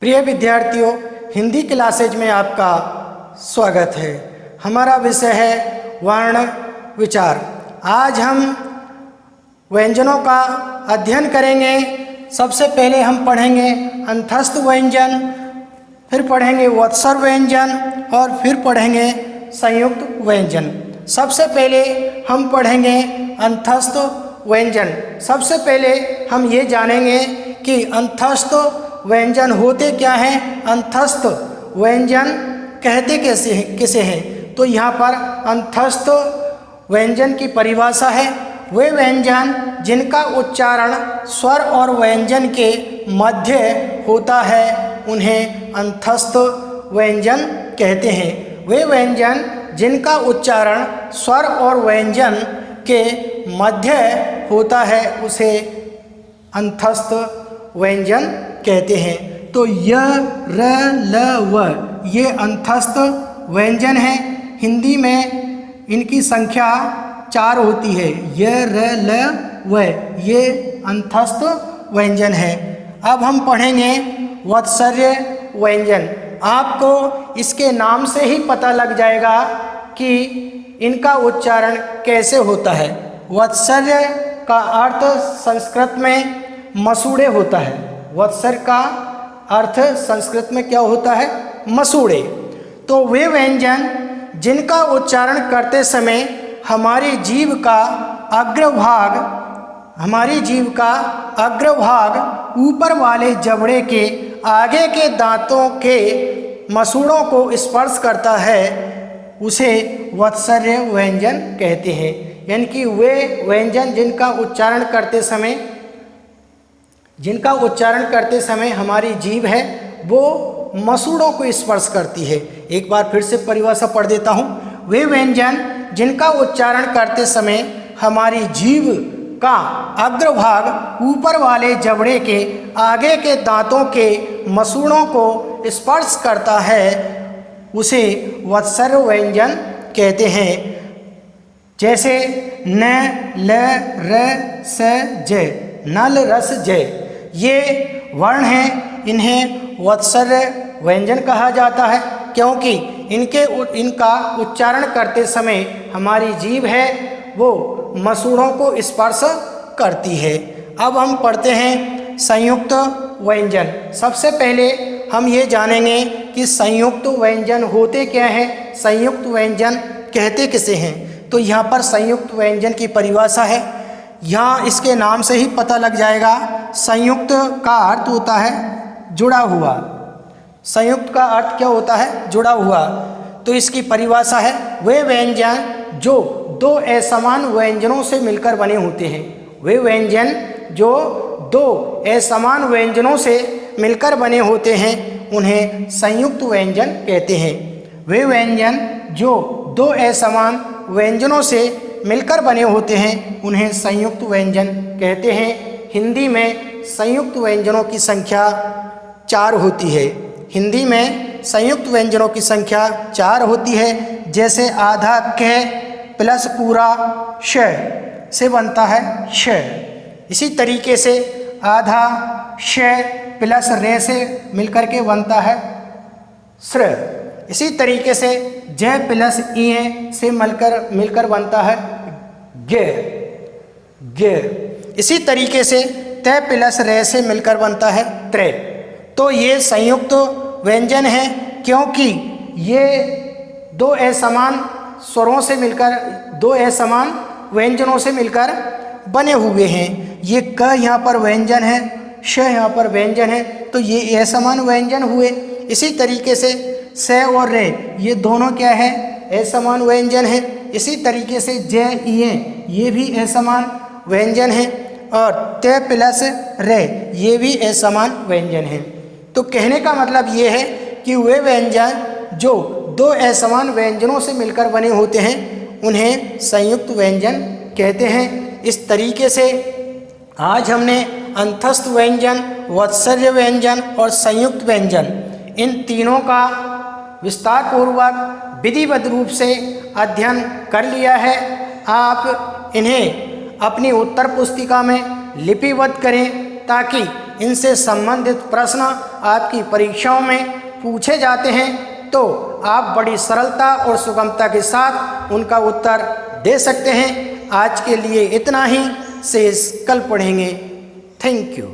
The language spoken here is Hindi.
प्रिय विद्यार्थियों, हिंदी क्लासेज में आपका स्वागत है। हमारा विषय है वर्ण विचार। आज हम व्यंजनों का अध्ययन करेंगे। सबसे पहले हम पढ़ेंगे अंतस्थ व्यंजन, फिर पढ़ेंगे वत्सर व्यंजन और फिर पढ़ेंगे संयुक्त व्यंजन। सबसे पहले हम पढ़ेंगे अंतस्थ व्यंजन। सबसे पहले हम ये जानेंगे कि अंतस्थ व्यंजन होते क्या हैं, अंतस्थ व्यंजन कहते किसे हैं। तो यहाँ पर अंतस्थ व्यंजन की परिभाषा है, वे व्यंजन जिनका उच्चारण स्वर और व्यंजन के मध्य होता है उन्हें अंतस्थ व्यंजन कहते हैं। वे व्यंजन जिनका उच्चारण स्वर और व्यंजन के मध्य होता है उसे अंतस्थ व्यंजन कहते हैं। तो य, र, ल, व ये अंतस्थ व्यंजन हैं। हिंदी में इनकी संख्या 4 होती है। य, र, ल, व ये अंतस्थ व्यंजन है। अब हम पढ़ेंगे वत्सर्य व्यंजन। आपको इसके नाम से ही पता लग जाएगा कि इनका उच्चारण कैसे होता है। वत्सर्य का अर्थ संस्कृत में मसूड़े होता है। वत्सर्य का अर्थ संस्कृत में क्या होता है? मसूड़े। तो वे व्यंजन जिनका उच्चारण करते समय हमारी जीभ का अग्रभाग ऊपर वाले जबड़े के आगे के दांतों के मसूड़ों को स्पर्श करता है उसे वत्सर्य व्यंजन कहते हैं। यानी कि वे व्यंजन जिनका उच्चारण करते समय हमारी जीभ है वो मसूड़ों को स्पर्श करती है। एक बार फिर से परिभाषा पढ़ देता हूँ। वे व्यंजन जिनका उच्चारण करते समय हमारी जीभ का अग्रभाग ऊपर वाले जबड़े के आगे के दांतों के मसूड़ों को स्पर्श करता है उसे वत्सर्य व्यंजन कहते हैं। जैसे न, ल, र, स, ज, नल, रस, जय ये वर्ण हैं, इन्हें वत्सर्य व्यंजन कहा जाता है क्योंकि इनका उच्चारण करते समय हमारी जीभ है वो मसूड़ों को स्पर्श करती है। अब हम पढ़ते हैं संयुक्त व्यंजन। सबसे पहले हम ये जानेंगे कि संयुक्त व्यंजन होते क्या हैं, संयुक्त व्यंजन कहते किसे हैं। तो यहाँ पर संयुक्त व्यंजन की परिभाषा है। यहाँ इसके नाम से ही पता लग जाएगा। संयुक्त का अर्थ होता है जुड़ा हुआ। संयुक्त का अर्थ क्या होता है? जुड़ा हुआ। तो इसकी परिभाषा है वे व्यंजन जो दो असमान व्यंजनों से मिलकर बने होते हैं। वे व्यंजन जो दो असमान व्यंजनों से मिलकर बने होते हैं उन्हें संयुक्त व्यंजन कहते हैं। वे व्यंजन जो दो असमान व्यंजनों से मिलकर बने होते हैं उन्हें संयुक्त व्यंजन कहते हैं। हिंदी में संयुक्त व्यंजनों की संख्या 4 होती है। हिंदी में संयुक्त व्यंजनों की संख्या 4 होती है। जैसे आधा क प्लस पूरा श से बनता है श। इसी तरीके से आधा श प्लस रे से मिलकर के बनता है स्र। इसी तरीके से ज प्लस इए से मिलकर बनता है गे। इसी तरीके से त प्लस रे से मिलकर बनता है त्रे। तो ये संयुक्त व्यंजन है क्योंकि ये दो असमान स्वरों से मिलकर, दो असमान व्यंजनों से मिलकर बने हुए हैं। ये क यहाँ पर व्यंजन है, श यहाँ पर व्यंजन है, तो ये असमान व्यंजन हुए। इसी तरीके से स और रे ये दोनों क्या है? असमान व्यंजन है। इसी तरीके से ज इए ये भी असमान व्यंजन है और त प्लस रे ये भी असमान व्यंजन है। तो कहने का मतलब ये है कि वे व्यंजन जो दो असमान व्यंजनों से मिलकर बने होते हैं उन्हें संयुक्त व्यंजन कहते हैं। इस तरीके से आज हमने अंतस्थ व्यंजन, वत्सर्य व्यंजन और संयुक्त व्यंजन इन तीनों का विस्तार पूर्वक विधिवत रूप से अध्ययन कर लिया है। आप इन्हें अपनी उत्तर पुस्तिका में लिपिबद्ध करें ताकि इनसे संबंधित प्रश्न आपकी परीक्षाओं में पूछे जाते हैं तो आप बड़ी सरलता और सुगमता के साथ उनका उत्तर दे सकते हैं। आज के लिए इतना ही, शेष कल पढ़ेंगे। Thank you.